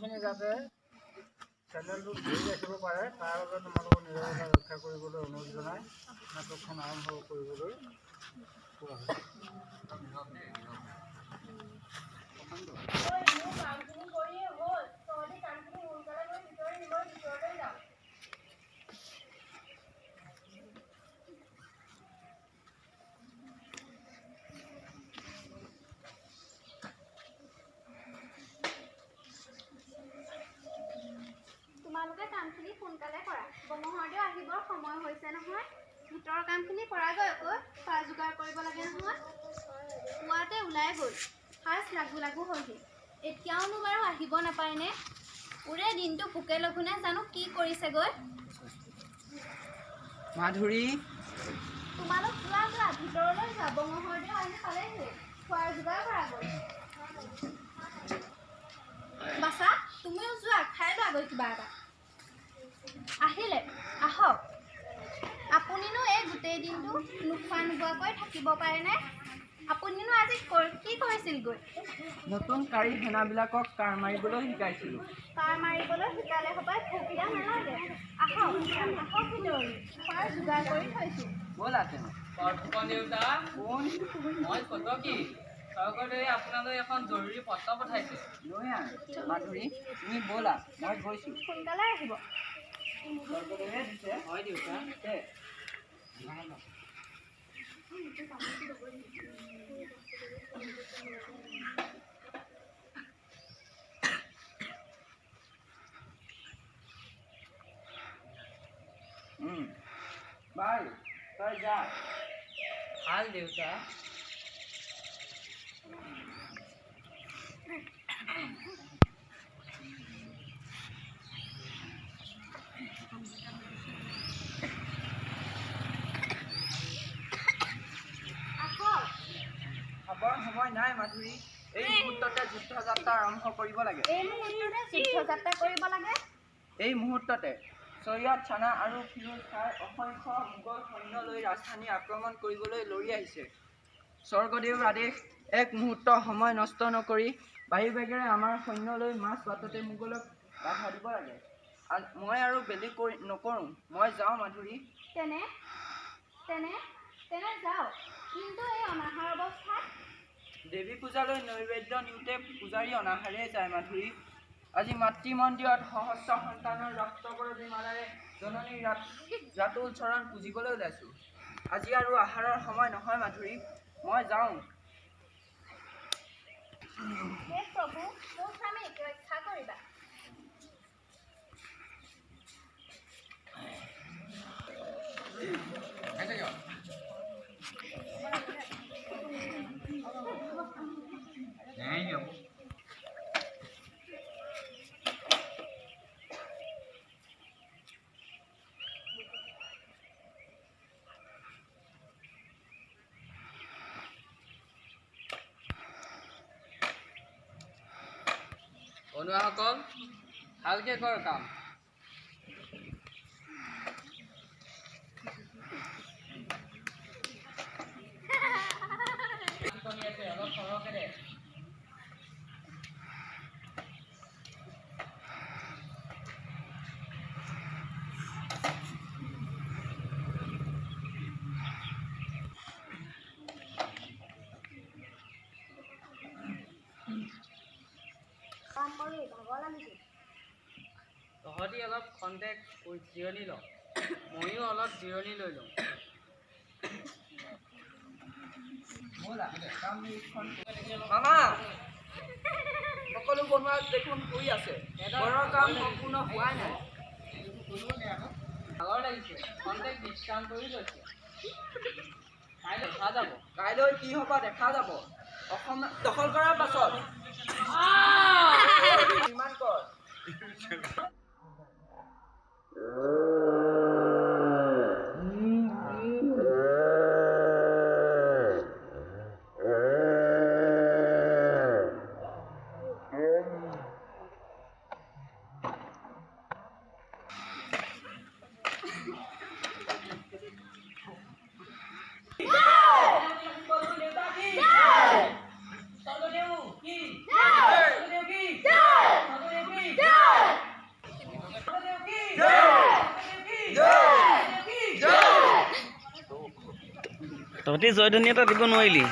খিনি যাতে চেনেলটো ধৰি ৰাখিব পাৰে তাৰ বাবে তোমালোকৰ নিৰাপত্তা ৰক্ষা কৰিবলৈ অনুৰোধ জনাই নাটকখন আৰম্ভ কৰিবলৈ কোৱা হৈছে। তোমালোকে কামখিনি সোনকালে কৰা। বমহৰদেউ আহিবৰ সময় হৈছে নহয়। ভিতৰৰ কামখিনি কৰাগৈ আকৌ খোৱা যোগাৰ কৰিব লাগে নহয়। পুৱাতে ওলাই গ'ল, সাজ লাগু হ'লহি। এতিয়াওনো বাৰু আহিব নাপায়নে? ওৰে দিনটো ভোকে লঘোণে জানো কি কৰিছেগৈ। মাধুৰী, তোমালোক যোৱা ভিতৰলৈ যোৱা। বমহৰদেউ আহি পালেহি। খোৱাৰ যোগাৰ কৰাগৈ। বাছা, তুমিও যোৱা, খাই লোৱাগৈ কিবা এটা। আহিলে আহক। আপুনিনো এই গোটেই দিনটো নোখোৱা নোবোৱাকৈ থাকিব পাৰেনে? আপুনিনো আজি কি কৰিছিলগৈ? নতুন কাৰী সেনাবিলাকক কাৰ মাৰিবলৈ শিকাইছিলোঁ। কাৰ মাৰিবলৈ শিকালে সবাই ভোকিয়া নালাগে। আহক আহক ভিতৰলৈ, খোৱাৰ যোগাৰ কৰি থৈছোঁ। ব'লা তেনে। দেউতা, মই কটকী স্বৰ্গদেৱে আপোনালৈ এখন জৰুৰী পত্ৰ পঠাইছে। লৈ আন। মাধুৰী, তুমি ব'লা, মই গৈছোঁ। সোনকালে আহিব। স্বৰ্গদেৱে দিছে। হয় দেউতা। দে। বাৰু, তই যা। ভাল দেউতা। খাবৰ সময় নাই মাধুৰী। এই মুহূৰ্ততে যুদ্ধযাত্ৰা আৰম্ভ কৰিব লাগে। এই মুহূৰ্ততে যুদ্ধযাত্ৰা কৰিব লাগে। এই মুহূৰ্ততে চৈয়দ ছানা আৰু ফিৰোজ খাই অসংখ্য মোগল সৈন্য লৈ ৰাজধানী আক্ৰমণ কৰিবলৈ লৰি আহিছে। স্বৰ্গদেউৰ আদেশ, এক মুহূৰ্ত সময় নষ্ট নকৰি বায়ুবেগেৰে আমাৰ সৈন্য লৈ মাছ বাটতে মোগলক বাধা দিব লাগে। মই আৰু বেলেগ নকৰোঁ। মই যাওঁ মাধুৰী। তেনে তেনে তেনে যাওঁ। কিন্তু এই অনাহাৰ অৱস্থাত দেৱী পূজালৈ নৈবেদ্য নিওঁতে পূজাৰী অনাহাৰে যায় মাধুৰী। আজি মাতৃ মন্দিৰত সহস্ৰ সন্তানৰ ৰক্তকৰবী মালাৰে জননীৰ ৰাতুল চৰণ পুজিবলৈ ওলাইছোঁ। আজি আৰু আহাৰৰ সময় নহয় মাধুৰী। মই যাওঁ। হে প্ৰভু, মোৰ স্বামীক ৰক্ষা কৰিবা। বনুৱাসকল, ভালকে কৰ কাম। অলপ সৰহকে দে। কাম কৰি ভাগৰ লাগিছে। তহঁতি অলপ খন্তেক জিৰণি ল, ময়ো অলপ জিৰণি লৈ লওঁ। মামা, সকলো বনোৱা দেখোন শুই আছে। ঘৰৰ কাম সম্পূৰ্ণ হোৱাই নাই। ভাগৰ লাগিছে, খন্তেক বিশ্ৰাম কৰি লৈছে। কাইলৈ খোৱা যাব। কাইলৈ কি হ'ব দেখা যাব। অসম দখল কৰাৰ পাছত নিৰ্মাণ কৰ। তহঁতি জয়ধ্বনি এটা দিব নোৱাৰিলি।